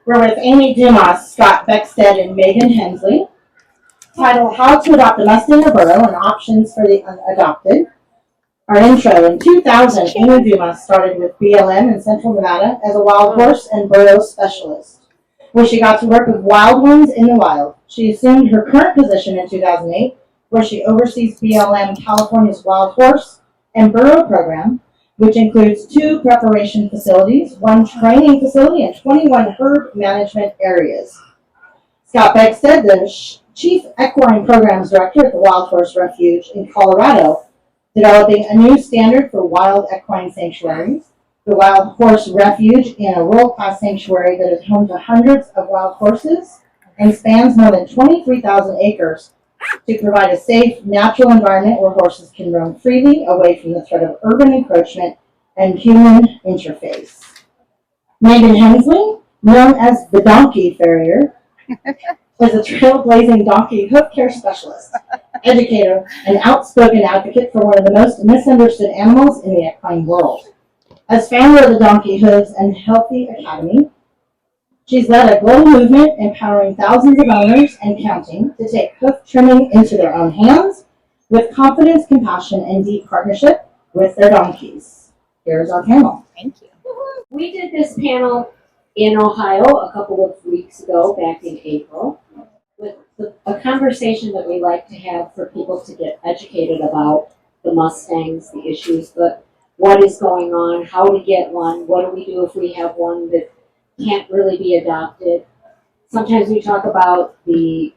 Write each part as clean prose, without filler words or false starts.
We're with Amy Dumas, Scott Beckstead, and Megan Hensley. Titled How to Adopt a Mustang or Burro and Options for the Unadopted. Our intro. In 2000, Amy Dumas started with BLM in Central Nevada as a wild horse and burro specialist, where she got to work with wild ones in the wild. She assumed her current position in 2008, where she oversees BLM California's wild horse and burro program, which includes 2 preparation facilities, 1 training facility, and 21 herd management areas. Scott Beckstead, the Chief Equine Programs Director at the Wild Horse Refuge in Colorado, developing a new standard for wild equine sanctuaries. The Wild Horse Refuge in a world-class sanctuary that is home to hundreds of wild horses and spans more than 23,000 acres to provide a safe, natural environment where horses can roam freely away from the threat of urban encroachment and human interface. Megan Hensley, known as the Donkey Farier, is a trailblazing donkey hoof care specialist, educator, and outspoken advocate for one of the most misunderstood animals in the equine world. As founder of the Donkey Hooves and Healthy Academy, she's led a global movement empowering thousands of owners and counting to take hoof trimming into their own hands with confidence, compassion, and deep partnership with their donkeys. Here's our panel. Thank you. We did this panel in Ohio a couple of weeks ago, back in April, with a conversation that we like to have for people to get educated about the Mustangs, the issues, but what is going on, how to get one, what do we do if we have one that can't really be adopted. Sometimes we talk about the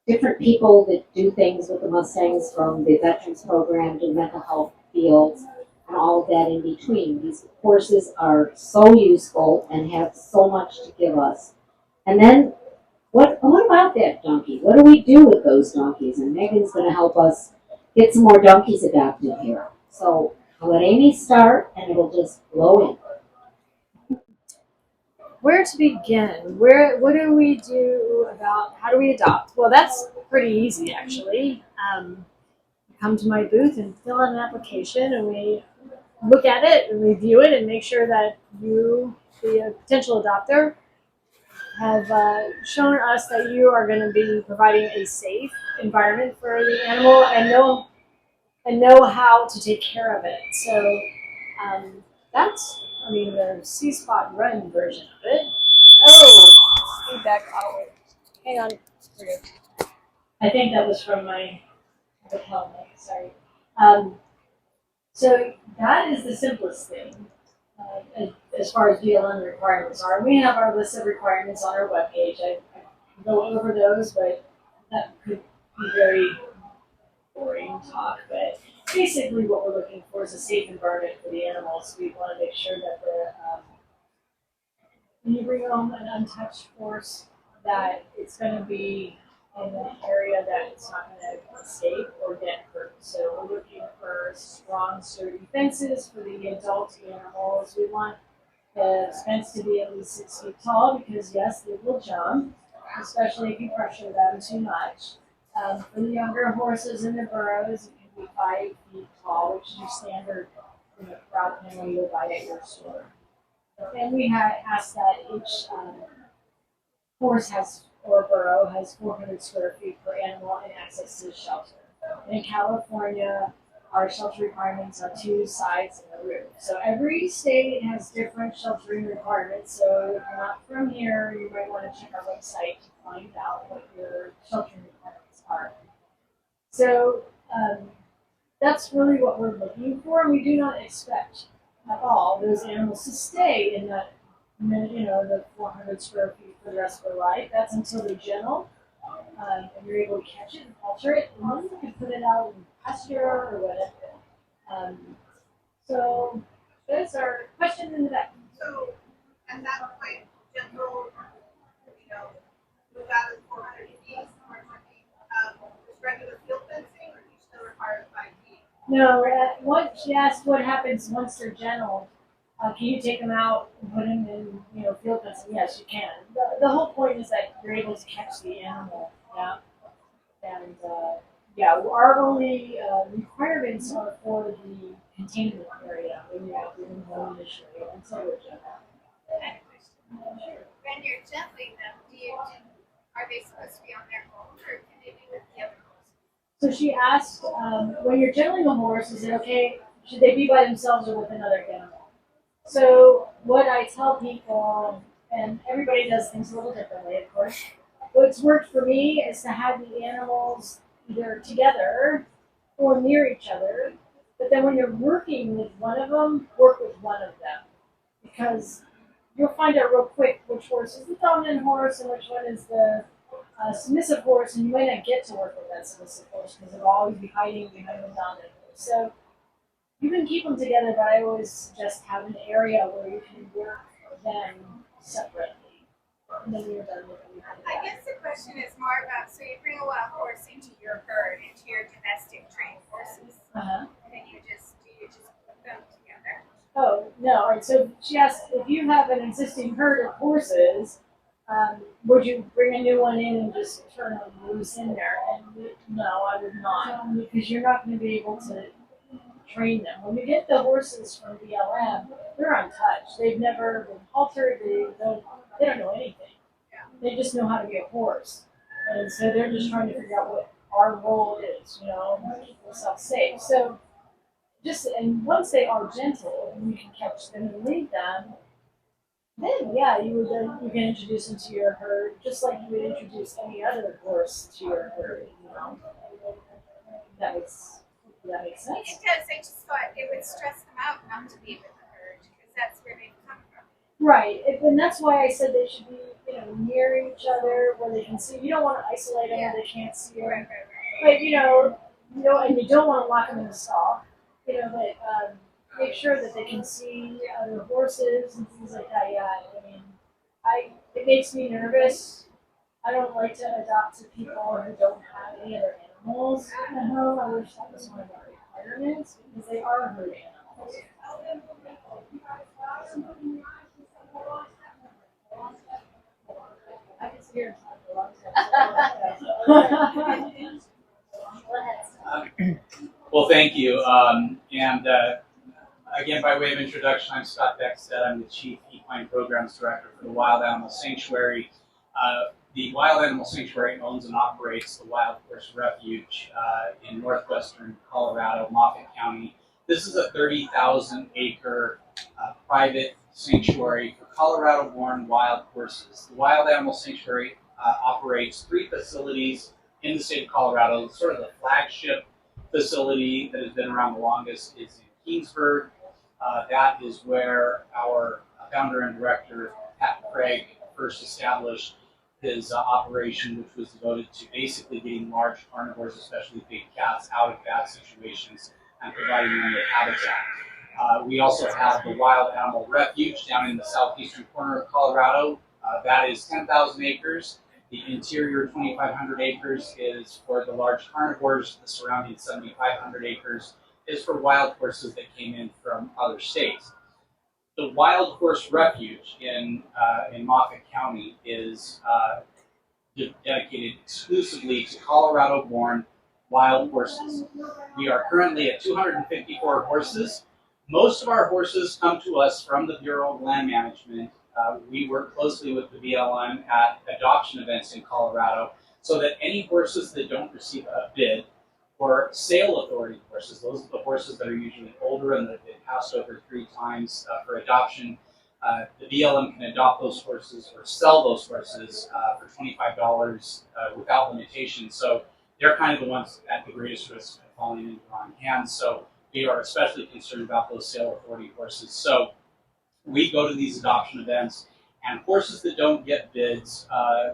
different people that do things with the Mustangs, from the veterans program to the mental health fields and all of that in between. These horses are so useful and have so much to give us. And then what about that donkey? What do we do with those donkeys? And Megan's going to help us get some more donkeys adopted here. So I'll let Amy start, and it'll just flow in. Where to begin? What do we do about how do we adopt? Well, that's pretty easy actually. Come to my booth and fill out an application, and we look at it and review it and make sure that you, the potential adopter, have shown us that you are going to be providing a safe environment for the animal and know how to take care of it. So that's, the C-Spot Run version of it. Oh, feedback. Oh, hang on. I think that was from my helmet. Sorry. So that is the simplest thing as far as BLM requirements are. We have our list of requirements on our webpage. I can go over those, but that could be very boring talk. But basically what we're looking for is a safe environment for the animals. We want to make sure that when you bring home an untouched horse, that it's going to be in an area that it's not going to escape or get hurt. So we're looking for strong, sturdy fences for the adult animals. We want the fence to be at least 6 feet tall because, yes, they will jump, especially if you pressure them too much. For the younger horses in the burros, it can be 5 feet tall, which is your standard route panel you'll buy at your store. And we ask that each horse or burro has 400 square feet per animal and access to shelter. In California, our shelter requirements are 2 sides and a roof. So every state has different sheltering requirements. So if you're not from here, you might want to check our website to find out what your sheltering requirements are. So that's really what we're looking for. We do not expect at all those animals to stay in that, the 400 square feet for the rest of their life. That's until they're gentle, and you're able to catch it and alter it, and then you can put it out in pasture or whatever. So those are questions in the back. So at that point, gentle, move out of 400 feet, or just regular field fencing, or do you still require 5 feet? No, she asked what happens once they're gentle. Can you take them out and put them in, field fencing? Yes, you can. The whole point is that you're able to catch the animal. Yeah. And our only requirements are for the containment area when you have your home initially until we're gentle. Sure. when you're gentling them, are they supposed to be on their own or can they be with the other horse? So she asked, when you're gentling a horse, is it okay? Should they be by themselves or with another animal? So what I tell people, and everybody does things a little differently, of course. What's worked for me is to have the animals either together or near each other. But then when you're working with one of them, work with one of them. Because you'll find out real quick which horse is the dominant horse and which one is the submissive horse, and you might not get to work with that submissive horse because they'll always be hiding behind the dominant horse. So you can keep them together, but I always suggest have an area where you can work them separately. And then you're done with them. I guess the question is more about, so you bring a wild horse into your herd, into your domestic trained horses, and then do you just put them together? Oh, no. All right. So she asked if you have an existing herd of horses, would you bring a new one in and just turn them loose in there? And no, I would not, because you're not going to be able to train them. When you get the horses from BLM, they're untouched. They've never been haltered. They don't know anything. They just know how to be a horse. And so they're just trying to figure out what our role is, and keep themselves safe. So and once they are gentle and you can catch them and lead them, then yeah, you can introduce them to your herd just like you would introduce any other horse to your herd, That makes sense. It does. I just thought it would stress them out not to be with the herd because that's where they come from. Right, and that's why I said they should be, near each other where they can see. You don't want to isolate them where they can't see them. Right. But and you don't want to lock them in a stall. But make sure that they can see other horses and things like that. Yeah, it makes me nervous. I don't like to adopt to people who don't have any other animals in the home. I wish that was one of our requirements because they are herd animals. I can sit here and talk for a long time. Well, thank you. Again, by way of introduction, I'm Scott Beckstead. I'm the Chief Equine Programs Director for the Wild Animal Sanctuary. The Wild Animal Sanctuary owns and operates the Wild Horse Refuge in northwestern Colorado, Moffett County. This is a 30,000-acre private sanctuary for Colorado-born wild horses. The Wild Animal Sanctuary operates 3 facilities in the state of Colorado. Sort of the flagship facility that has been around the longest is in Keensburg. That is where our founder and director, Pat Craig, first established his operation, which was devoted to basically getting large carnivores, especially big cats, out of bad situations and providing them with habitat. We also have the Wild Animal Refuge down in the southeastern corner of Colorado. That is 10,000 acres. The interior 2,500 acres is for the large carnivores. The surrounding 7,500 acres is for wild horses that came in from other states. The Wild Horse Refuge in Moffett County is dedicated exclusively to Colorado-born wild horses. We are currently at 254 horses. Most of our horses come to us from the Bureau of Land Management. We work closely with the BLM at adoption events in Colorado so that any horses that don't receive a bid or sale authority horses, those are the horses that are usually older and that have been passed over 3 times for adoption, the BLM can adopt those horses or sell those horses for $25 without limitation. So they're kind of the ones at the greatest risk of falling into the wrong hands. So we are especially concerned about those sale authority horses. So we go to these adoption events, and horses that don't get bids,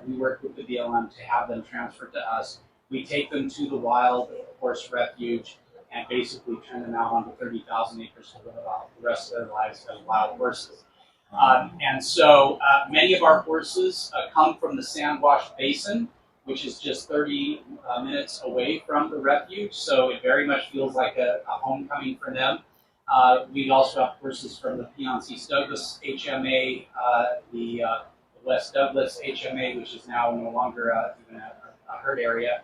we work with the BLM to have them transferred to us. We take them to the Wild Horse Refuge and basically turn them out onto 30,000 acres to live out the rest of their lives as wild horses. And so many of our horses come from the Sandwash Basin, which is just 30 minutes away from the refuge, so it very much feels like a homecoming for them. We also have horses from the Piance Douglas HMA, the West Douglas HMA, which is now no longer even a herd area.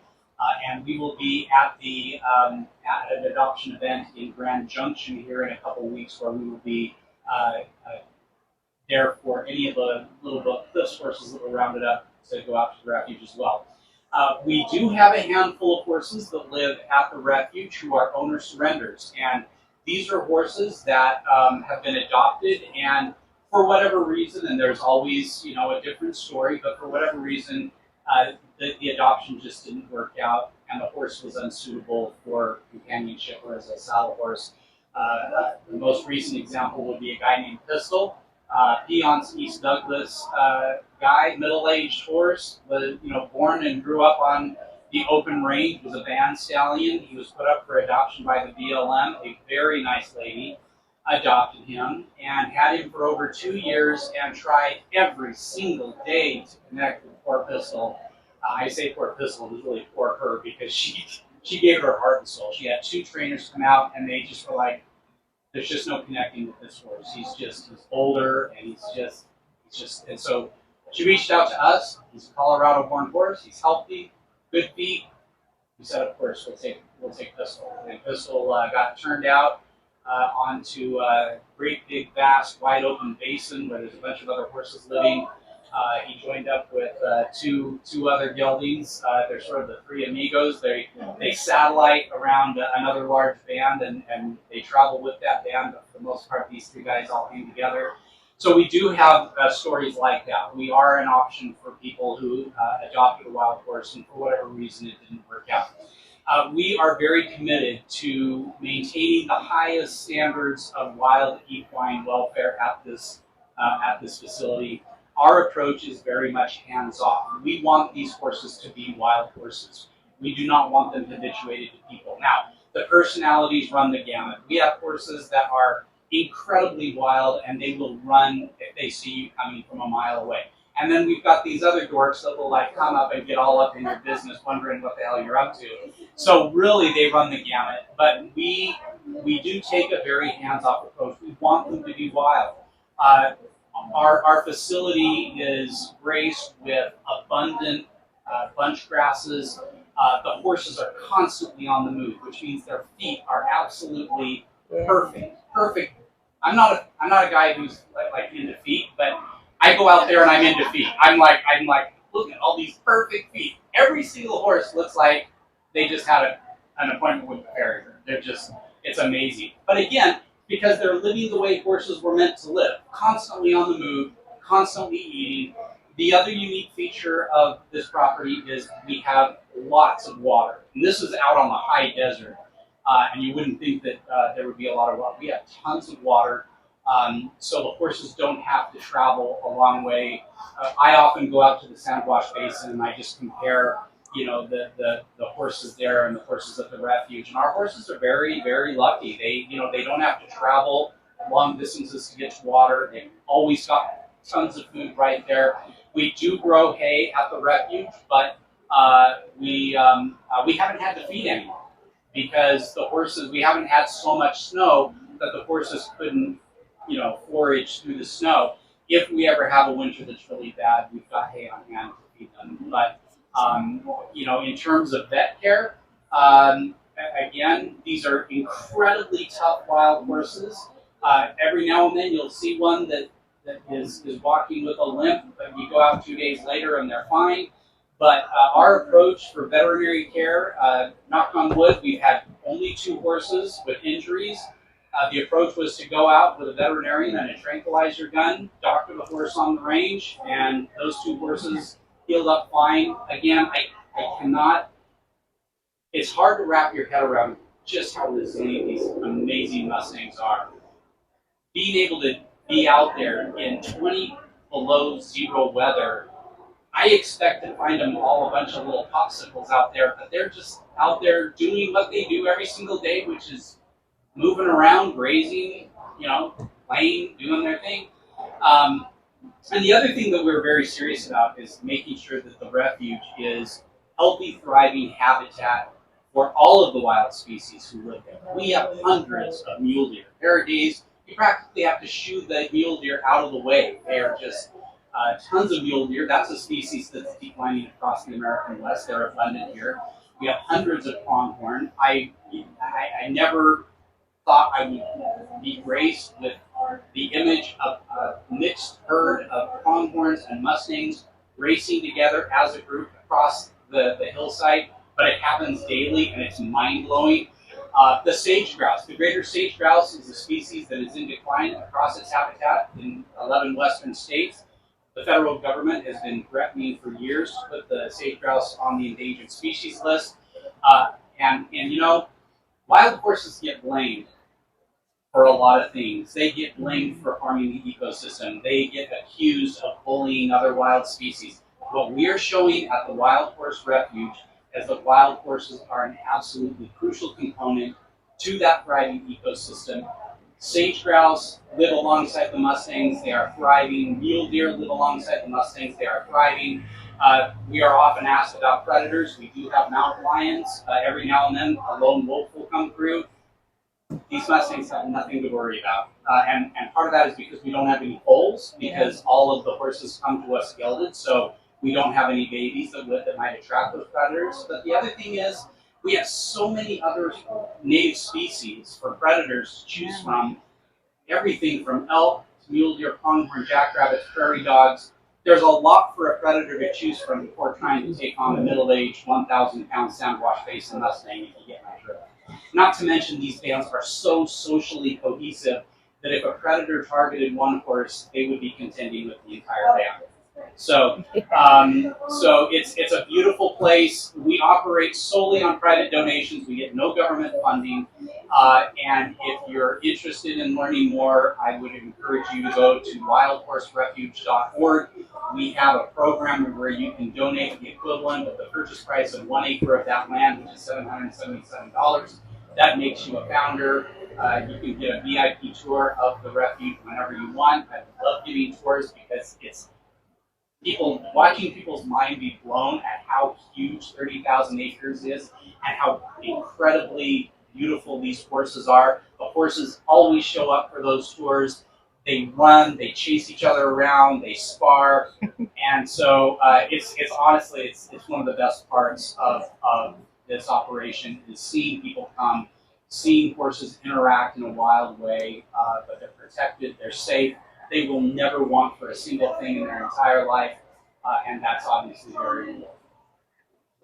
And we will be at at an adoption event in Grand Junction here in a couple of weeks, where we will be there for any of the little cliffs horses that were rounded up to go out to the refuge as well. We do have a handful of horses that live at the refuge who are owner surrenders, and these are horses that have been adopted, and for whatever reason, and there's always a different story, but for whatever reason, the adoption just didn't work out, and the horse was unsuitable for companionship or as a saddle horse. The most recent example would be a guy named Pistol. Peon's East Douglas guy, middle-aged horse, was born and grew up on the open range, was a band stallion. He was put up for adoption by the BLM. A very nice lady adopted him and had him for over 2 years and tried every single day to connect with poor Pistol. I say poor Pistol, it was really poor her because she gave her heart and soul. She had 2 trainers come out and they just were like, there's just no connecting with this horse. He's older and he's just, and so she reached out to us. He's a Colorado born horse. He's healthy, good feet. We said, of course, we'll take Pistol. And Pistol got turned out onto a great big vast wide open basin where there's a bunch of other horses living. He joined up with two other geldings. They're sort of the three amigos. They satellite around another large band, and they travel with that band. But for the most part, these 3 guys all hang together. So we do have stories like that. We are an option for people who adopted a wild horse, and for whatever reason, it didn't work out. We are very committed to maintaining the highest standards of wild equine welfare at this facility. Our approach is very much hands-off. We want these horses to be wild horses. We do not want them habituated to people. Now, the personalities run the gamut. We have horses that are incredibly wild, and they will run if they see you coming from a mile away. And then we've got these other dorks that will come up and get all up in your business, wondering what the hell you're up to. So really, they run the gamut. But we do take a very hands-off approach. We want them to be wild. Our facility is graced with abundant bunch grasses. The horses are constantly on the move, which means their feet are absolutely perfect. I'm not a guy who's like into feet, but I go out there and I'm into feet. I'm like, look at all these perfect feet. Every single horse looks like they just had an appointment with the Farier. It's amazing. But again, because they're living the way horses were meant to live, constantly on the move, constantly eating. The other unique feature of this property is we have lots of water. And this is out on the high desert, and you wouldn't think that there would be a lot of water. We have tons of water, so the horses don't have to travel a long way. I often go out to the Sand Wash Basin and I just compare the horses there and the horses at the refuge. And our horses are very, very lucky. They don't have to travel long distances to get to water. They've always got tons of food right there. We do grow hay at the refuge, but we haven't had to feed anymore because the horses, we haven't had so much snow that the horses couldn't, forage through the snow. If we ever have a winter that's really bad, we've got hay on hand to feed them. But in terms of vet care, again, these are incredibly tough wild horses. Every now and then you'll see one that is walking with a limp, but you go out 2 days later and they're fine. But our approach for veterinary care, knock on wood, we've had only 2 horses with injuries. The approach was to go out with a veterinarian and a tranquilizer gun, doctor the horse on the range, and those 2 horses healed up fine. Again, I cannot, it's hard to wrap your head around just how resilient these amazing Mustangs are. Being able to be out there in 20 below zero weather, I expect to find them all a bunch of little popsicles out there, but they're just out there doing what they do every single day, which is moving around, grazing, playing, doing their thing. And the other thing that we're very serious about is making sure that the refuge is healthy, thriving habitat for all of the wild species who live there. We have hundreds of mule deer. There are days you practically have to shoo the mule deer out of the way. They are just tons of mule deer. That's a species that's declining across the American West. They're abundant here. We have hundreds of pronghorn. I never thought I would be graced with the image of a mixed Longhorns and Mustangs racing together as a group across the hillside, but it happens daily and it's mind-blowing. The sage grouse, the greater sage grouse, is a species that is in decline across its habitat in 11 western states. The federal government has been threatening for years to put the sage grouse on the endangered species list. And you know, wild horses get blamed for a lot of things. They get blamed for harming the ecosystem. They get accused of bullying other wild species. What we are showing at the Wild Horse Refuge is that wild horses are an absolutely crucial component to that thriving ecosystem. Sage grouse live alongside the Mustangs. They are thriving. Mule deer live alongside the Mustangs. They are thriving. We are often asked about predators. We do have mountain lions. Every now and then, a lone wolf will come through. These Mustangs have nothing to worry about. And part of that is because we don't have any foals, because all of the horses come to us gelded, so we don't have any babies that might attract those predators. But the other thing is, we have so many other native species for predators to choose from. Everything from elk to mule deer, pronghorn, jackrabbits, prairie dogs. There's a lot for a predator to choose from before trying to take on a middle-aged, 1,000-pound sandwash basin Mustang, if you get my drift. Not to mention, these bands are so socially cohesive that if a predator targeted one horse, they would be contending with the entire band. So it's a beautiful place. We operate solely on private donations. We get no government funding. And if you're interested in learning more, I would encourage you to go to wildhorserefuge.org. We have a program where you can donate the equivalent of the purchase price of 1 acre of that land, which is $777. That makes you a founder. You can get a VIP tour of the refuge whenever you want. I love giving tours because it's watching people's mind be blown at how huge 30,000 acres is and how incredibly beautiful these horses are. The horses always show up for those tours. They run, they chase each other around, they spar, and so it's honestly it's one of the best parts of this operation is seeing people come, seeing horses interact in a wild way, but they're protected, they're safe. They will never want for a single thing in their entire life, and that's obviously very important.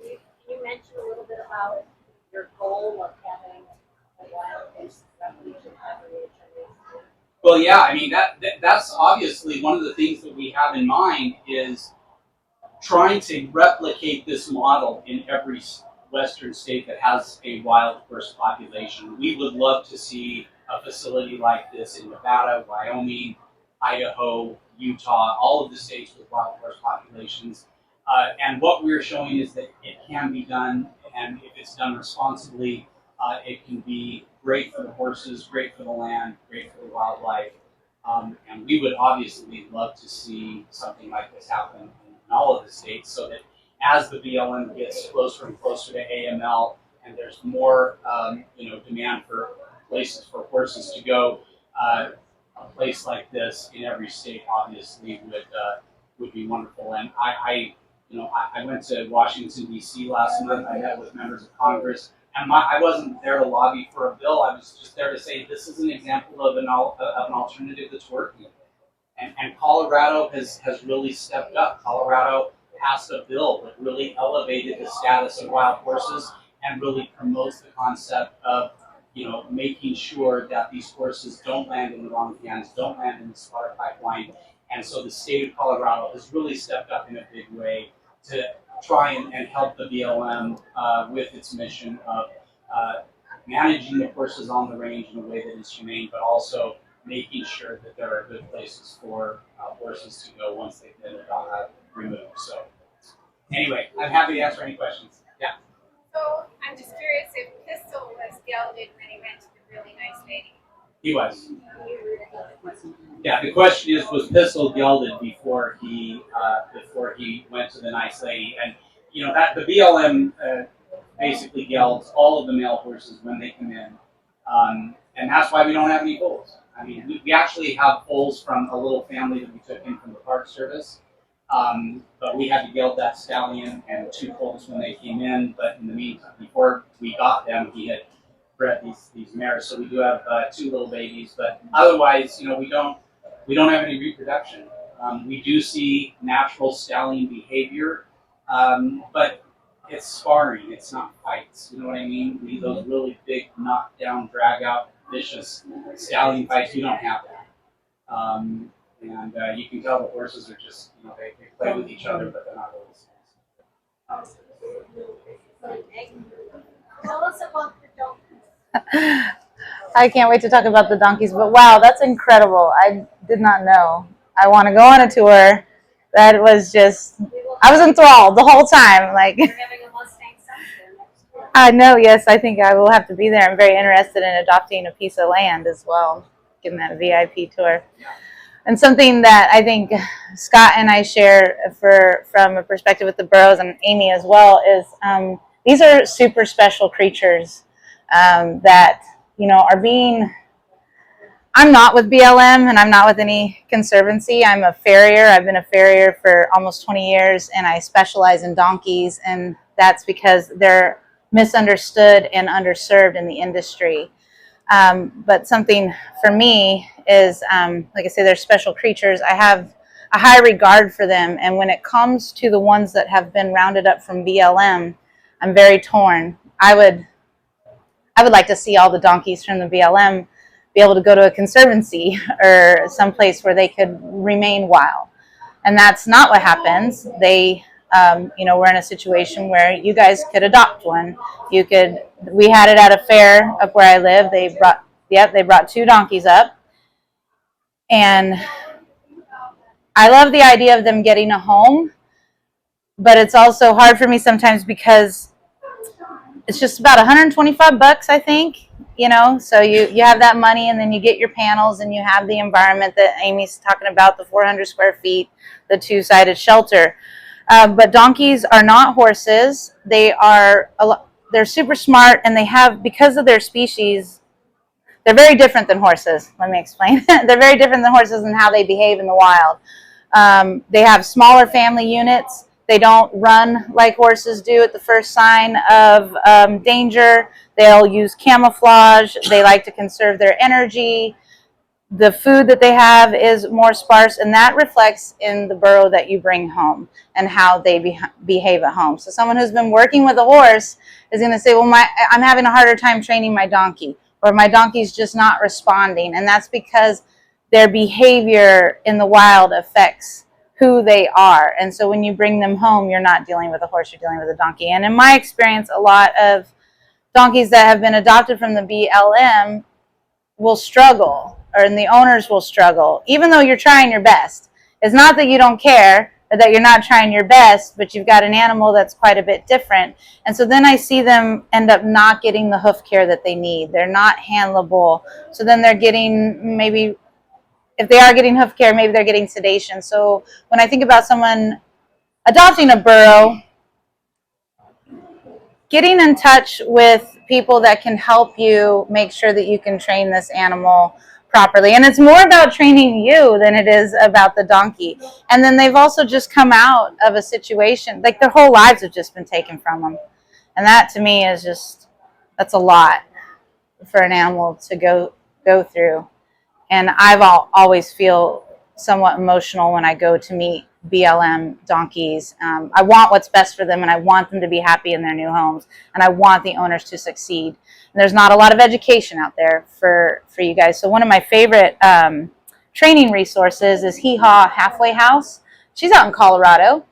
Can you mention a little bit about your goal of having a wild horse refuge in every HOA? Well, yeah, I mean that's obviously one of the things that we have in mind is trying to replicate this model in every western state that has a wild horse population. We would love to see a facility like this in Nevada, Wyoming, Idaho, Utah, all of the states with wild horse populations. And what we're showing is that it can be done, and if it's done responsibly, it can be great for the horses, great for the land, great for the wildlife. And we would obviously love to see something like this happen in all of the states so that as the BLM gets closer and closer to AML and there's more demand for places for horses to go, a place like this in every state obviously would be wonderful. And I went to Washington D.C. last month. I met with members of Congress, and I wasn't there to lobby for a bill. I was just there to say this is an example of an alternative that's working. And Colorado has really stepped up. Colorado passed a bill that really elevated the status of wild horses and really promotes the concept of making sure that these horses don't land in the wrong hands, don't land in the slaughter pipeline. And so the state of Colorado has really stepped up in a big way to try and help the BLM with its mission of managing the horses on the range in a way that is humane, but also making sure that there are good places for horses to go once they've been removed. So anyway, I'm happy to answer any questions. Yeah. So I'm just curious if Pistol was gelded when he went to the really nice lady. He was. Yeah, the question is, was Pistol gelded before he went to the nice lady? And that the BLM basically gelds all of the male horses when they come in, and that's why we don't have any foals. I mean, we actually have foals from a little family that we took in from the Park Service, but we had to geld that stallion and 2 foals when they came in. But in the meantime, before we got them, he had bred these mares. So we do have 2 little babies, but otherwise, we don't have any reproduction. We do see natural stallion behavior, but it's sparring, it's not fights. You know what I mean? Those really big knockdown, drag out, vicious stallion fights, we don't have that. And you can tell the horses are just, they play with each other, but they're not really Tell us about the donkeys. I can't wait to talk about the donkeys, but wow, that's incredible. I did not know. I want to go on a tour. That was just, I was enthralled the whole time. Like, We're having a Mustang sunset next year. I know, yes, I think I will have to be there. I'm very interested in adopting a piece of land as well, getting that VIP tour. And something that I think Scott and I share from a perspective with the Burrows and Amy as well is these are super special creatures that, are being, I'm not with BLM and I'm not with any conservancy. I'm a farrier. I've been a farrier for almost 20 years and I specialize in donkeys, and that's because they're misunderstood and underserved in the industry. But something for me is, like I say, they're special creatures. I have a high regard for them, and when it comes to the ones that have been rounded up from BLM, I'm very torn. I would like to see all the donkeys from the BLM be able to go to a conservancy or someplace where they could remain wild. And that's not what happens. They, we're in a situation where you guys could adopt one. We had it at a fair up where I live. They brought 2 donkeys up. And I love the idea of them getting a home, but it's also hard for me sometimes because it's just about $125, I think. So you have that money, and then you get your panels, and you have the environment that Amy's talking about, the 400 square feet, the 2-sided shelter. But donkeys are not horses. They're super smart, and because of their species, they're very different than horses. Let me explain. They're very different than horses in how they behave in the wild. They have smaller family units. They don't run like horses do at the first sign of danger. They'll use camouflage. They like to conserve their energy. The food that they have is more sparse, and that reflects in the burro that you bring home and how they behave at home. So someone who's been working with a horse is going to say, well, I'm having a harder time training my donkey, or my donkey's just not responding. And that's because their behavior in the wild affects who they are. And so when you bring them home, you're not dealing with a horse, you're dealing with a donkey. And in my experience, a lot of donkeys that have been adopted from the BLM will struggle, and the owners will struggle, even though you're trying your best. It's not that you don't care or that you're not trying your best, but you've got an animal that's quite a bit different. And so then I see them end up not getting the hoof care that they need. They're not handleable. So then they're getting, maybe if they are getting hoof care, maybe they're getting sedation. So when I think about someone adopting a burro, getting in touch with people that can help you make sure that you can train this animal properly. And it's more about training you than it is about the donkey. And then they've also just come out of a situation, like their whole lives have just been taken from them. And that to me is that's a lot for an animal to go through. And I've always feel somewhat emotional when I go to meet BLM donkeys. I want what's best for them, and I want them to be happy in their new homes, and I want the owners to succeed. And there's not a lot of education out there for you guys. So one of my favorite training resources is Hee Haw Halfway House. She's out in Colorado.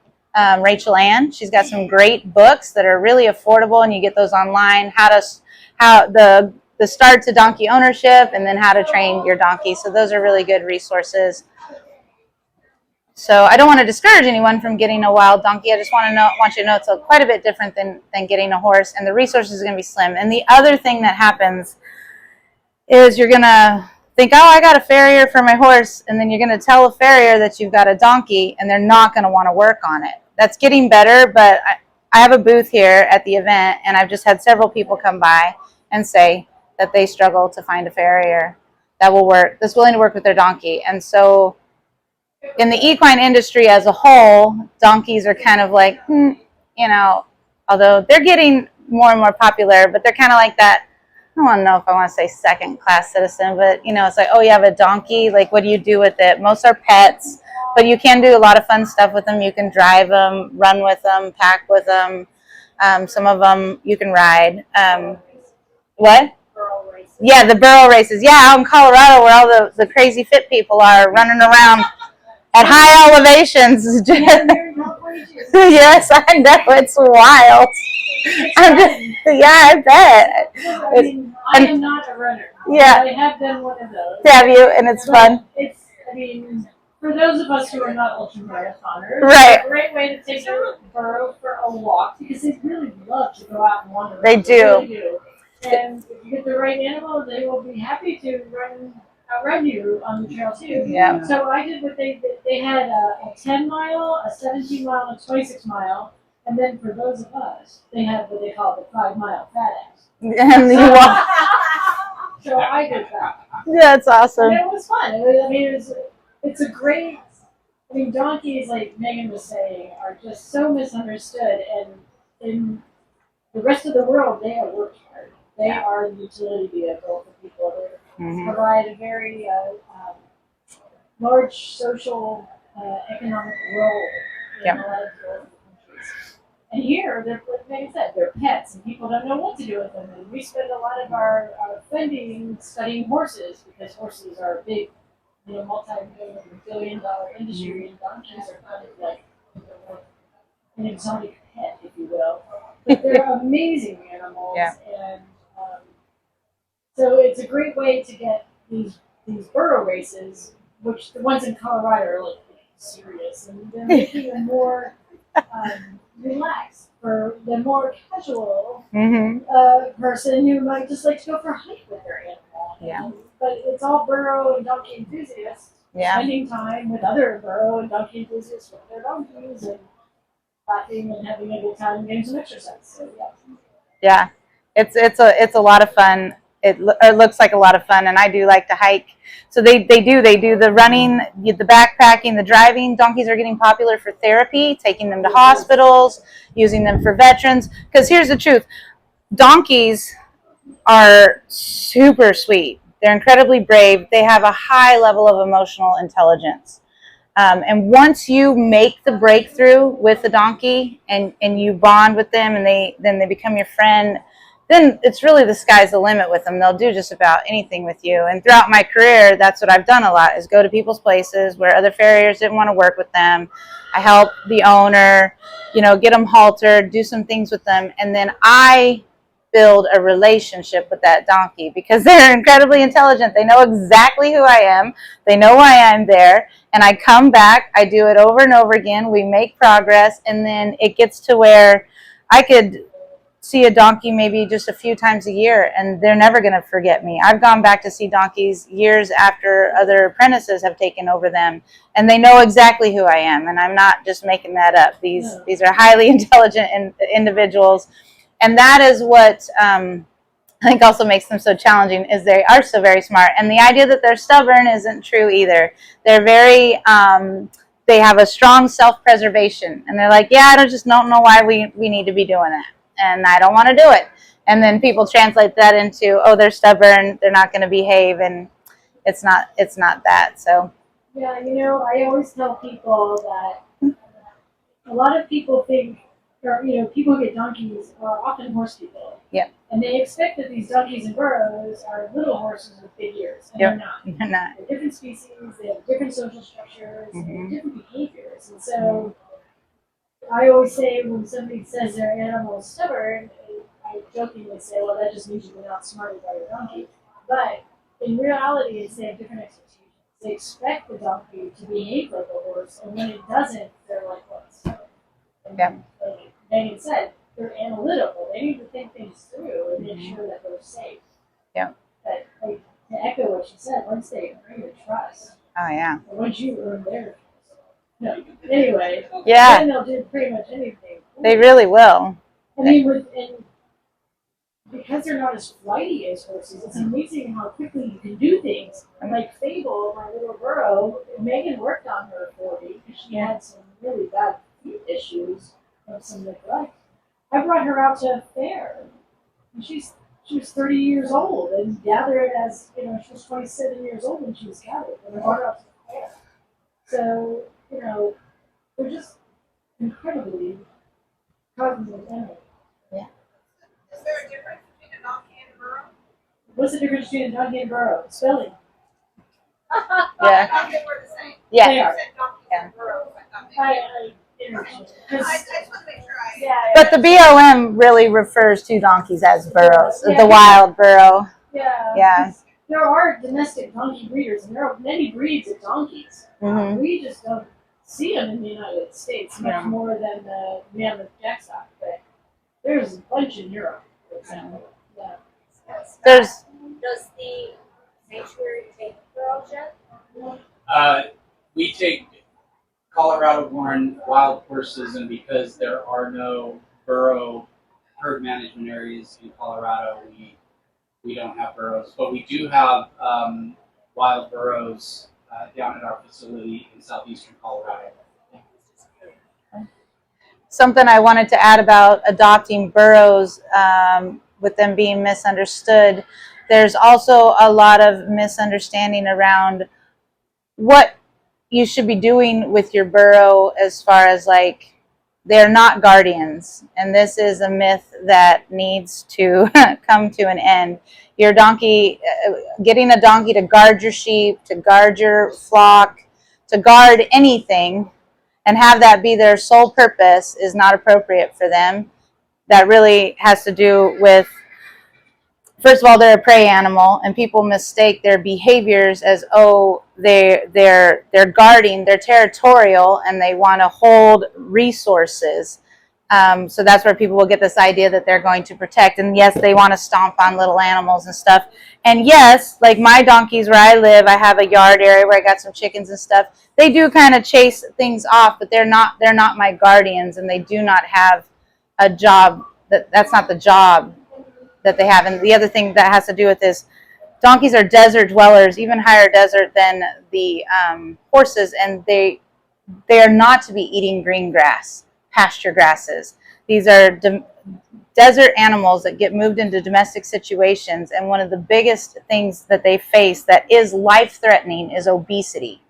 Rachel Ann. She's got some great books that are really affordable, and you get those online. How the start to donkey ownership, and then how to train your donkey. So those are really good resources. So I don't want to discourage anyone from getting a wild donkey. I just want you to know it's quite a bit different than getting a horse, and the resources are going to be slim. And the other thing that happens is you're going to think, oh, I got a farrier for my horse, and then you're going to tell a farrier that you've got a donkey, and they're not going to want to work on it. That's getting better, but I have a booth here at the event, and I've just had several people come by and say that they struggle to find a farrier that's willing to work with their donkey. And so in the equine industry as a whole, donkeys are kind of like, although they're getting more and more popular, but they're kind of like that, I don't know if I want to say second class citizen, but it's like, oh, you have a donkey, like what do you do with it? Most are pets. But you can do a lot of fun stuff with them. You can drive them, run with them, pack with them. Some of them you can ride. What? Burro races. Yeah, the burro races. Yeah, out in Colorado where all the crazy fit people are running around at high elevations. Yeah, you're in California too. Yes, I know. It's wild. I'm just, yeah, I bet. I mean, I am not a runner. Yeah. I have been one of those. Have you? And it's But fun. It's, I mean, for those of us who are not ultramarathoners, Right. it's a great way to take your burro for a walk because they really love to go out and wander. They around. do. They really do. And if you get the right animal, they will be happy to outrun you on the trail too. Yeah. So I did what they did. They had a 10 mile, a 17 mile, and a 26 mile. And then for those of us, they had what they call the 5 mile FedEx. And you walk. So I did that. Yeah, it's awesome. And it was fun. It's a great, donkeys, like Megan was saying, are just so misunderstood. And in the rest of the world, they are worked hard. They are the utility vehicle for people. They provide a very large social, economic role in a lot of developing countries. And here, like Megan said, they're pets, and people don't know what to do with them. And we spend a lot of our funding studying horses because horses are a big, multi-billion-dollar industry, and donkeys are kind of like an exotic pet, if you will. But they're amazing animals, and so it's a great way to get these burro races, which the ones in Colorado are like serious, and they're making them more relaxed for the more casual person who might just like to go for a hike with their animal. Yeah. But it's all burro and donkey enthusiasts spending time with other burro and donkey enthusiasts with their donkeys and laughing and having a good time and getting some exercise. So Yeah, it's a lot of fun. It looks like a lot of fun, and I do like to hike. So they do the running, the backpacking, the driving. Donkeys are getting popular for therapy, taking them to hospitals, using them for veterans. Because here's the truth, donkeys are super sweet. They're incredibly brave. They have a high level of emotional intelligence. And once you make the breakthrough with the donkey and you bond with them and then they become your friend, then it's really the sky's the limit with them. They'll do just about anything with you. And throughout my career, that's what I've done a lot, is go to people's places where other farriers didn't want to work with them. I help the owner, get them haltered, do some things with them. And then I build a relationship with that donkey because they're incredibly intelligent. They know exactly who I am. They know why I'm there. And I come back, I do it over and over again. We make progress. And then it gets to where I could see a donkey maybe just a few times a year and they're never going to forget me. I've gone back to see donkeys years after other apprentices have taken over them, and they know exactly who I am, and I'm not just making that up. These are highly intelligent individuals, and that is what I think also makes them so challenging, is they are so very smart. And the idea that they're stubborn isn't true either. They're very they have a strong self-preservation, and they're like, I just don't know why we need to be doing that, and I don't want to do it. And then people translate that into, they're stubborn, they're not going to behave, and it's not that. So yeah, I always tell people that a lot of people think, or people who get donkeys are often horse people. Yep. And they expect that these donkeys and burros are little horses with big ears, and they're not. They're not. They're different species. They have different social structures, and different behaviors, and so. I always say when somebody says their animal is stubborn, I jokingly say, well, that just means you've been outsmarted by your donkey. But in reality, it's they have different expectations. They expect the donkey to behave like a horse, and when it doesn't, they're like, well, it's stubborn. And like Megan said, they're analytical. They need to think things through and make sure that they're safe. Yeah. But to echo what she said, once they earn your trust, and once you earn their no. Anyway, yeah, then they'll do pretty much anything. They really will. I mean, because they're not as flighty as horses, it's amazing how quickly you can do things. Like Fable, my little burro, Megan worked on her for me because she had some really bad feet issues and some neglect. I brought her out to a fair. And she was 30 years old and gathered she was 27 years old when she was gathered. And I brought her out to the fair. So, you know, they're just incredibly cognitive animals. Is there a difference between a donkey and a burro? What's the difference between a donkey and a burro? Spelling. Yeah. I thought they were the same. Yeah. They You are. said donkeys Yeah. and burros. I thought they were. I interchange. I just want to make sure I. Yeah. But the BOM really refers to donkeys as burros, Yeah. the wild burro. Yeah. Yeah. There are domestic donkey breeders, and there are many breeds of donkeys. Mhm. We just don't see them in the United States much Yeah. more than the mammoth jackstock. But there's a bunch in Europe, for example. Yeah. There's Does the sanctuary take girls yet? We take Colorado-born wild horses, and because there are no burro herd management areas in Colorado, we don't have burros, but we do have wild burros down at our facility in southeastern Colorado. something I wanted to add about adopting burros, with them being misunderstood. There's also a lot of misunderstanding around what you should be doing with your burro, as far as like, they're not guardians, and this is a myth that needs to come to an end. Your donkey, getting a donkey to guard your sheep, to guard your flock, to guard anything, and have that be their sole purpose is not appropriate for them. That really has to do with, first of all, they're a prey animal, and people mistake their behaviors as, oh, they're guarding, they're territorial, and they want to hold resources. So that's where people will get this idea that they're going to protect. And yes, they want to stomp on little animals and stuff. And yes, like my donkeys where I live, I have a yard area where I got some chickens and stuff. They do kind of chase things off, but they're not my guardians, and they do not have a job. That's not the job that they have. And the other thing that has to do with this, donkeys are desert dwellers, even higher desert than the horses, and they are not to be eating green grass, pasture grasses. These are desert animals that get moved into domestic situations, and one of the biggest things that they face that is life-threatening is obesity.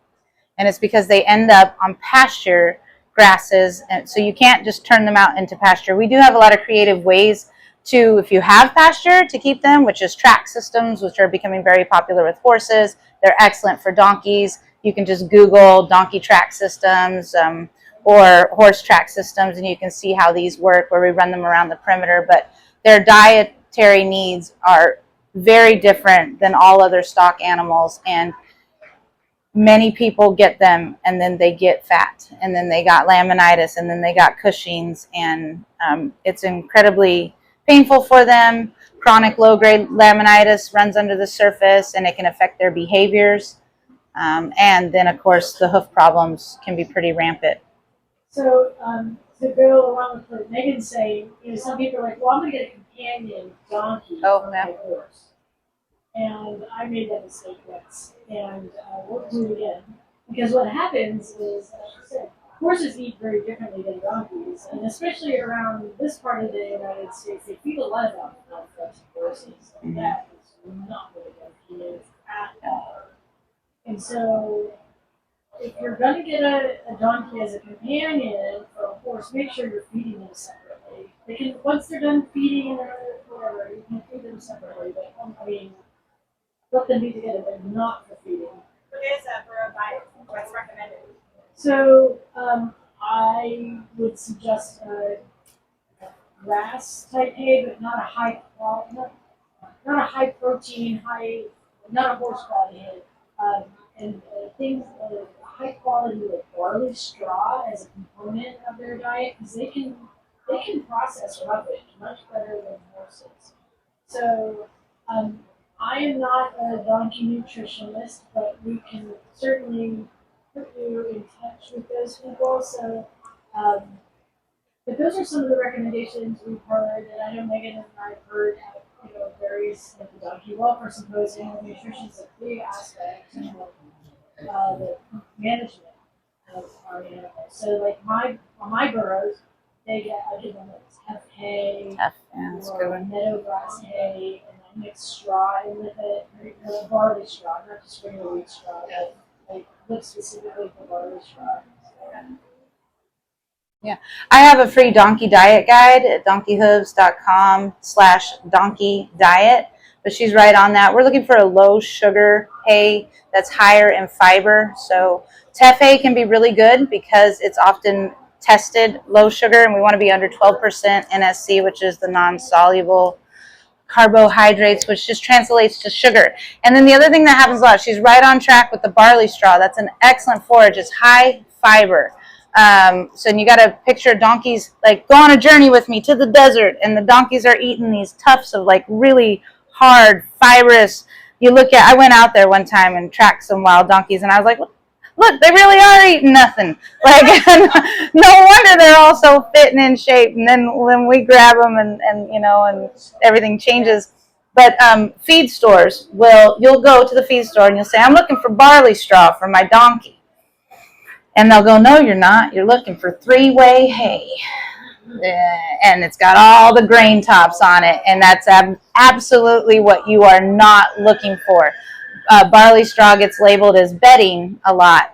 And it's because they end up on pasture grasses, and so you can't just turn them out into pasture. We do have a lot of creative ways to, if you have pasture, to keep them, which is track systems, which are becoming very popular with horses. They're excellent for donkeys. You can just Google donkey track systems or horse track systems, and you can see how these work, where we run them around the perimeter. But their dietary needs are very different than all other stock animals, and many people get them and then they get fat, and then they got laminitis, and then they got Cushing's, and it's incredibly painful for them. Chronic low-grade laminitis runs under the surface, and it can affect their behaviors. And then, of course, the hoof problems can be pretty rampant. So to go along with what Megan's saying, some people are like, well, I'm going to get a companion donkey for my horse. And I made that mistake once, and won't do it again. Because what happens is, like I said, horses eat very differently than donkeys, and especially around this part of the United States, they feed a lot of alfalfa to horses, and that is not what a donkey is at all. And so, if you're going to get a donkey as a companion for a horse, make sure you're feeding them separately. They can, once they're done feeding or whatever, you can feed them separately, but I mean, let them be together, but not for feeding. What is a burro diet? What's recommended? So I would suggest a grass type hay, but not a high quality, not a high protein, not a horse quality hay. And things high quality like barley straw as a component of their diet, because they can process rubbish much better than horses. So I am not a donkey nutritionist, but we can certainly put you in touch with those people. So, but those are some of the recommendations we've heard, and I know Megan and I have heard at various like the Donkey Welfare Symposium. Nutrition is a big aspect of the management of our animals. So, like my burros, I give them tough hay or meadow grass hay, and I mix straw in with it, barley straw, not just regular wheat straw, but like look specifically for barley straw. I have a free donkey diet guide at donkeyhooves.com/donkey diet, but she's right on that. We're looking for a low sugar hay that's higher in fiber. So teff hay can be really good because it's often tested low sugar, and we want to be under 12% NSC, which is the non-soluble carbohydrates, which just translates to sugar. And then the other thing that happens a lot, she's right on track with the barley straw. That's an excellent forage. It's high fiber. So you got to picture donkeys, like, go on a journey with me to the desert, and the donkeys are eating these tufts of like really hard, fibrous. I went out there one time and tracked some wild donkeys, and I was like, look, they really are eating nothing. Like, no wonder they're all so fit and in shape. And then when we grab them and everything changes. But feed stores you'll go to the feed store and you'll say, I'm looking for barley straw for my donkey. And they'll go, no, you're not. You're looking for three-way hay. And it's got all the grain tops on it. And that's absolutely what you are not looking for. Barley straw gets labeled as bedding a lot.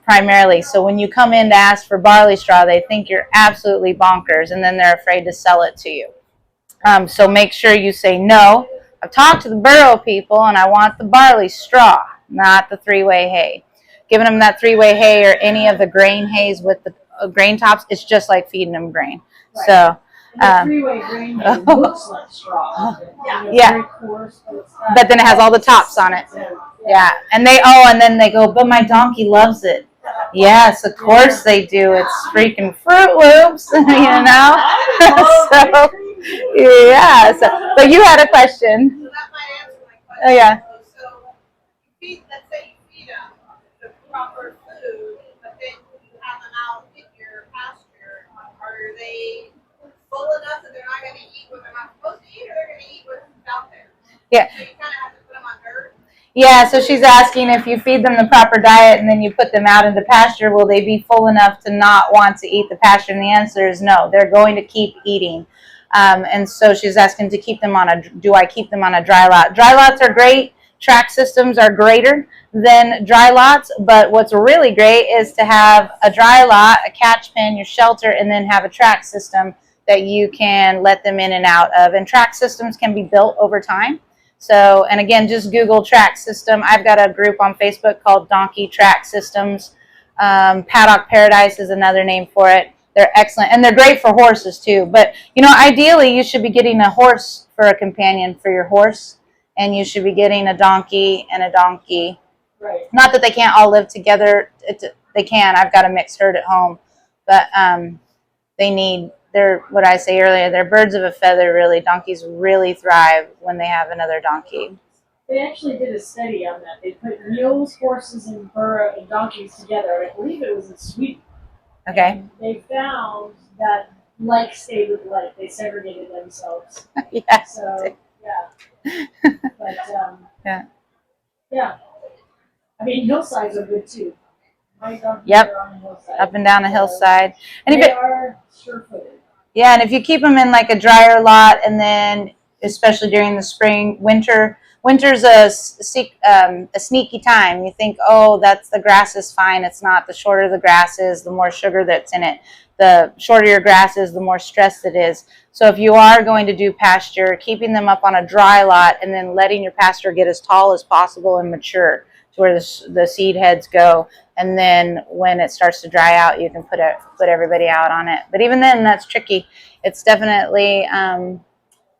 Primarily. So when you come in to ask for barley straw, they think you're absolutely bonkers, and then they're afraid to sell it to you. So make sure you say, no, I've talked to the burro people, and I want the barley straw, not the three-way hay. Giving them that three-way hay or any of the grain hays with the grain tops, it's just like feeding them grain. Right. So, the three-way grain hay looks like straw. Yeah. Very coarse, but then it has all the tops on it. Yeah. And then they go, but my donkey loves it. Yes, of course they do. It's freaking Fruit Loops, so, yeah. So, but you had a question. So that might answer my question. Oh, yeah. So let's say you feed them the proper food, but then you have them out in your pasture. Are they full enough that they're not going to eat what they're not supposed to eat, or they're going to eat what's out there? Yeah. So you kind of have to put them on dirt. Yeah, so she's asking if you feed them the proper diet and then you put them out into pasture, will they be full enough to not want to eat the pasture? And the answer is no. They're going to keep eating. And so she's asking do I keep them on a dry lot? Dry lots are great. Track systems are greater than dry lots, but what's really great is to have a dry lot, a catch pen, your shelter, and then have a track system that you can let them in and out of. And track systems can be built over time. So, and again, just Google track system. I've got a group on Facebook called Donkey Track Systems. Paddock Paradise is another name for it. They're excellent, and they're great for horses too. But, ideally you should be getting a horse for a companion for your horse, and you should be getting a donkey and a donkey. Right. Not that they can't all live together. They can. I've got a mixed herd at home. But what I say earlier, they're birds of a feather, really. Donkeys really thrive when they have another donkey. They actually did a study on that. They put mules, horses, and donkeys together. I believe it was in Sweden. Okay. And they found that like stayed with like. They segregated themselves. Yeah. So, yeah. But, yeah. I mean, hillsides are good too. My donkeys Yep. are on the hillside. Up and down a hillside. And They are sure-footed. Yeah, and if you keep them in like a drier lot, and then especially during the spring, winter's a sneaky time. You think, oh, the grass is fine. It's not. The shorter the grass is, the more sugar that's in it. The shorter your grass is, the more stress it is. So if you are going to do pasture, keeping them up on a dry lot and then letting your pasture get as tall as possible and mature to where the seed heads go. And then when it starts to dry out, you can put everybody out on it. But even then, that's tricky. It's definitely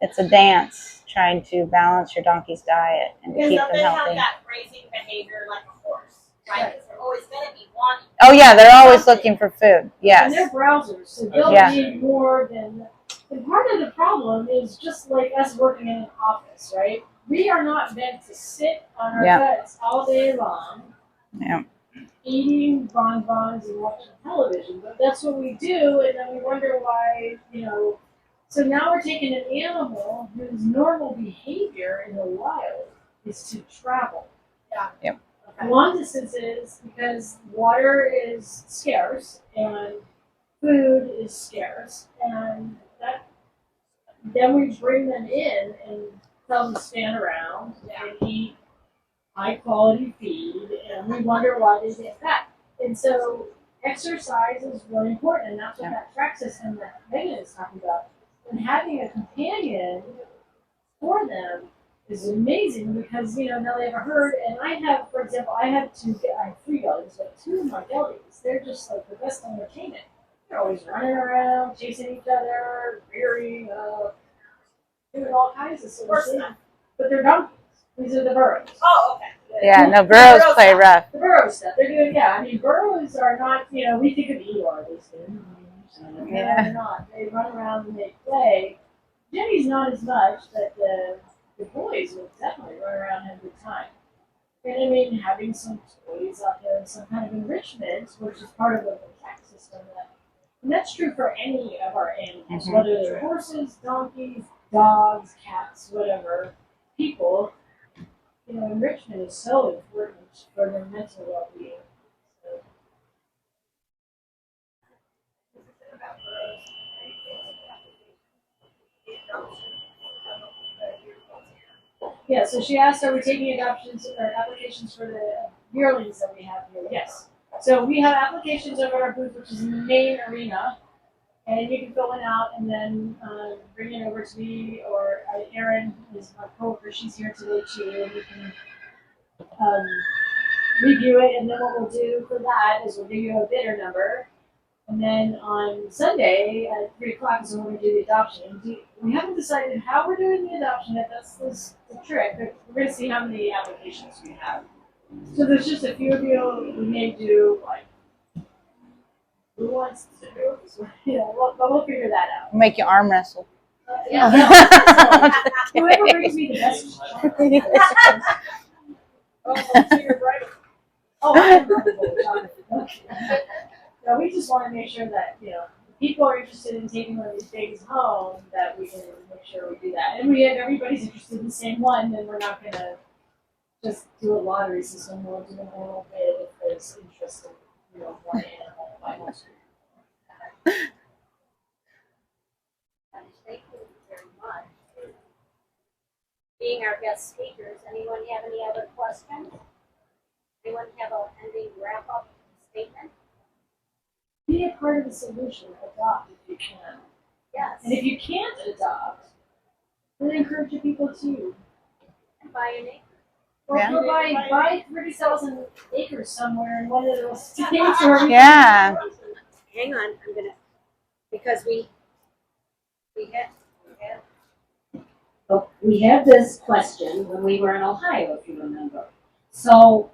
it's a dance trying to balance your donkey's diet and to keep them Because healthy. they have that grazing behavior like a horse, right? Because they're always going to be wanting. Oh yeah, they're always looking for food. Yes. And they're browsers, so they'll Yeah. need more than. And part of the problem is just like us working in an office, right? We are not meant to sit on our Yeah. butts all day long, Yeah. eating bonbons and watching television. But that's what we do, and then we wonder why, So now we're taking an animal whose normal behavior in the wild is to travel. Yeah. Yep. Long distances because water is scarce and food is scarce, and then we bring them in and tell them to stand around and eat high quality feed, and we wonder why they get fat. And so exercise is really important, and that's what that track system that Megan is talking about. And having a companion for them is amazing because, you know, now they have a herd, and I have, for example, I have 3 dogs, but 2 of my doggies, they're just like the best entertainment. They're always running around, chasing each other, rearing, doing all kinds of sort of things. But they're donkeys. These are the burros. Oh, okay. Yeah, no, burros play rough. The burro stuff. They're doing, yeah. I mean, burros are not, you know, we think of Eeyore, these things. Yeah. They're not. They run around and they play. Jenny's not as much, but the boys will definitely run around and have a good time. And I mean, having some toys out there and some kind of enrichment, which is part of the tax system. And that's true for any of our animals, whether they're horses, donkeys, dogs, cats, whatever, people. You know, enrichment is so important for their mental well-being. So. Yeah, so she asked, are we taking adoptions or applications for the yearlings that we have here? Yes. So we have applications over at our booth, which is in the main arena. And you can fill it out and then bring it over to me, or Erin is my coworker. She's here today too. And we can review it, and then what we'll do for that is we'll give you a bidder number, and then on Sunday at 3 o'clock is when we're going to do the adoption. We haven't decided how we're doing the adoption yet. That's the trick. But we're going to see how many applications we have. So there's just a few of you. We may do like who wants to do, so, you know, but we'll figure that out. Make you arm wrestle. Yeah. Whoever brings me the best. Oh, so you're right. Oh, I remember what we're talking about. No, we just want to make sure that, you know, if people are interested in taking one of these babies home, that we can make sure we do that. And if everybody's interested in the same one, then we're not going to just do a lottery system. We'll do an animal bid if there's interest in, you know, one animal by one. Thank you very much for being our guest speakers. Anyone have any other questions? Anyone have a ending wrap-up statement? Be a part of the solution. Adopt if you can. Yes. And if you can't adopt, then encourage your people to. And buy an acre. Or Yeah. buy 30,000 acres somewhere in one of those states. Or Yeah. Hang on, I'm gonna, because we had this question when we were in Ohio, if you remember. So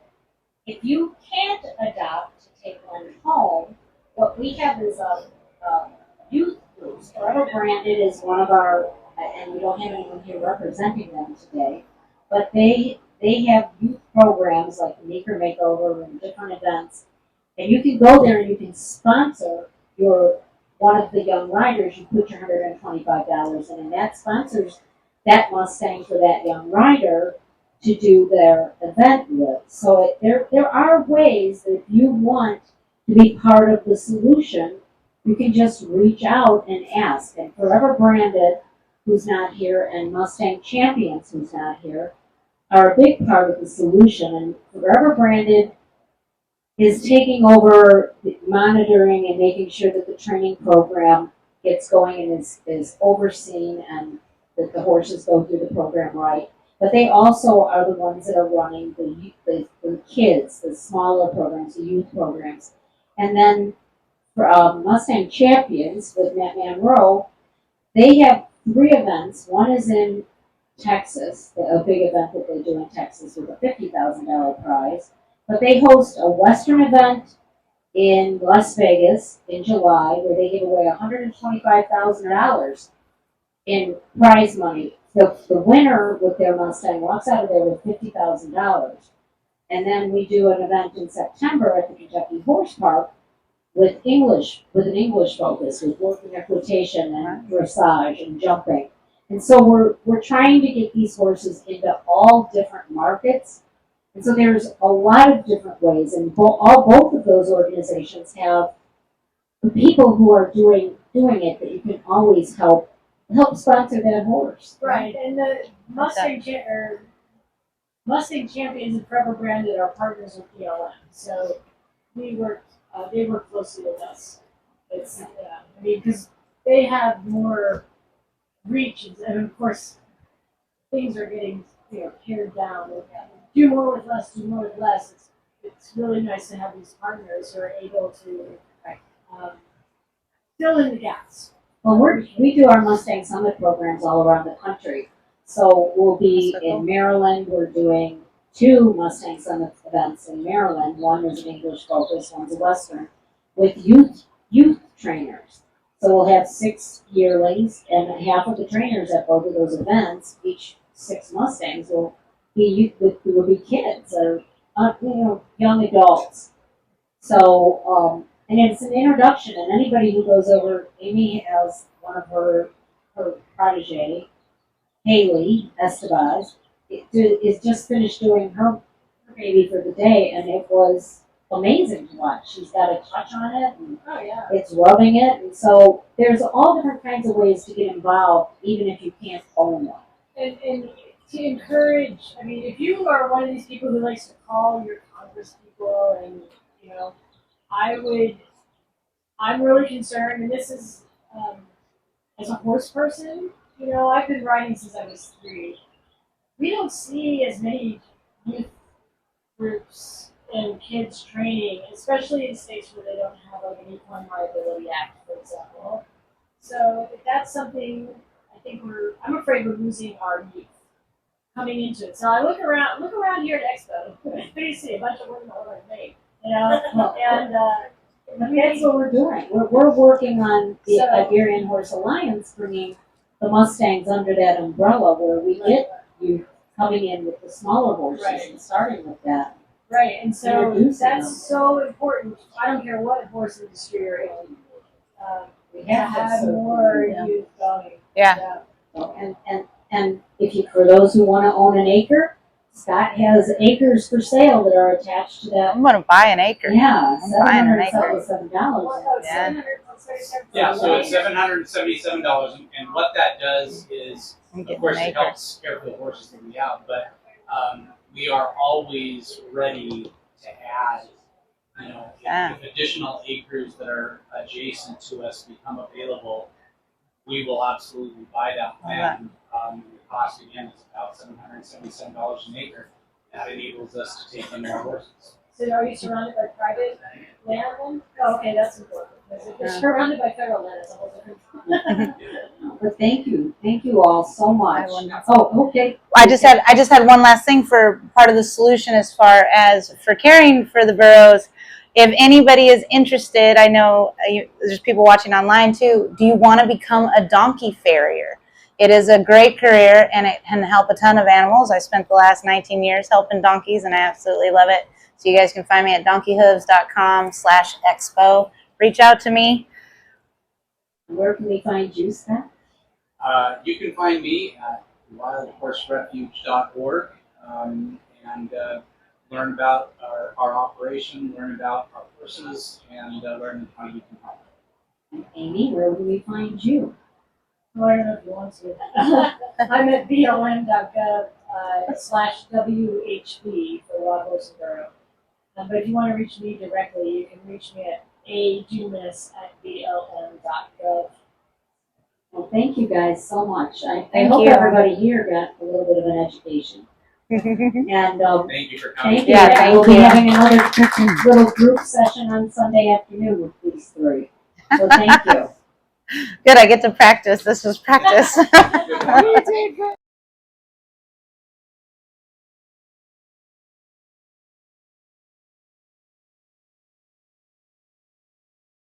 if you can't adopt to take one home, what we have is a youth group. Forever Branded is one of our, and we don't have anyone here representing them today, but they have youth programs like Maker Makeover and different events, and you can go there and you can sponsor one of the young riders. You put your $125 in, and that sponsors that Mustang for that young rider to do their event with. So there are ways that if you want to be part of the solution, you can just reach out and ask. And Forever Branded, who's not here, and Mustang Champions, who's not here, are a big part of the solution. And Forever Branded is taking over the monitoring and making sure that the training program gets going and is overseen, and that the horses go through the program right. But they also are the ones that are running the kids, the smaller programs, the youth programs. And then for Mustang Champions with Matt Monroe, they have 3 events. One is in Texas, a big event that they do in Texas with a $50,000 prize. But they host a Western event in Las Vegas in July where they give away $125,000 in prize money. The winner with their Mustang walks out of there with $50,000. And then we do an event in September at the Kentucky Horse Park with an English focus, with working equitation and dressage and jumping. And so we're trying to get these horses into all different markets. And so there's a lot of different ways, and both of those organizations have people who are doing it that you can always help sponsor that horse. Right, and the Mustang Champions and Forever Branded are partners with BLM. So we worked they work closely with us. It's, I mean, because they have more reaches, and of course, things are getting, pared down. Do more with less, do more with less. It's really nice to have these partners who are able to fill in the gaps. Well, we do our Mustang Summit programs all around the country. So we'll be That's so cool. in Maryland. We're doing 2 Mustang Summit events in Maryland. One is an English focus, one's a Western, with youth trainers. So we'll have 6 yearlings, and half of the trainers at both of those events, each 6 Mustangs, will be kids or young adults. So and it's an introduction, and anybody who goes over, Amy has one of her protege, Haley Estevez, is just finished doing her baby for the day, and it was amazing to watch. She's got a touch on it, and Oh, yeah. it's rubbing it, and so there's all different kinds of ways to get involved, even if you can't own one. And to encourage, I mean, if you are one of these people who likes to call your Congress people and, I'm really concerned, and this is, as a horse person, I've been riding since I was 3. We don't see as many youth groups and kids training, especially in states where they don't have like an Equine Liability Act, for example. So if that's something, I think I'm afraid we're losing our youth coming into it. So I look around here at Expo, you see a bunch of women over at me, and That's what we're doing. We're working on the So- Iberian Horse Alliance, bringing the Mustangs under that umbrella where we get you coming in with the smaller horses Right. and starting with that. right, and so Introducing that's them. so important. I don't care what horse industry you're in. We To have have to more Yeah. youth going. Yeah. And if you, for those who want to own an acre, Scott has acres for sale that are attached to that. I'm gonna buy an acre. Yeah, I'm buying an acre. $777. Yeah. Yeah, so it's $777, and what that does is, I'm of getting course, an it acre. helps care for the horses that we have, but we are always ready to add, Yeah. if additional acres that are adjacent to us become available, we will absolutely buy that land. The cost again is about $777 an acre. That enables us to take in more horses. So are you surrounded by private land then? Oh, okay, that's important. Because if you're Yeah. surrounded by federal land, it's a whole different. But thank you all so much. I wouldn't- Oh, okay. I just had one last thing for part of the solution as far as for caring for the burros. If anybody is interested, I know there's people watching online too. Do you want to become a donkey farrier? It is a great career and it can help a ton of animals. I spent the last 19 years helping donkeys and I absolutely love it. So you guys can find me at donkeyhooves.com/expo. Reach out to me. Where can we find you, Scott? You can find me at wildhorserefuge.org and learn about our operation, learn about our horses, and learn how you can help. And Amy, where will we find you? Well, I don't know if you want to. I'm at blm.gov/WHB for Wild Horse and Burro. But if you want to reach me directly, you can reach me at adumas@blm.gov. Well, thank you guys so much. I Thank hope you. everybody here got a little bit of an education. And Thank you for coming. thank you. Yeah, thank We'll be you. having another little group session on Sunday afternoon with these 3. So thank you. Good, I get to practice. This was practice. Good one.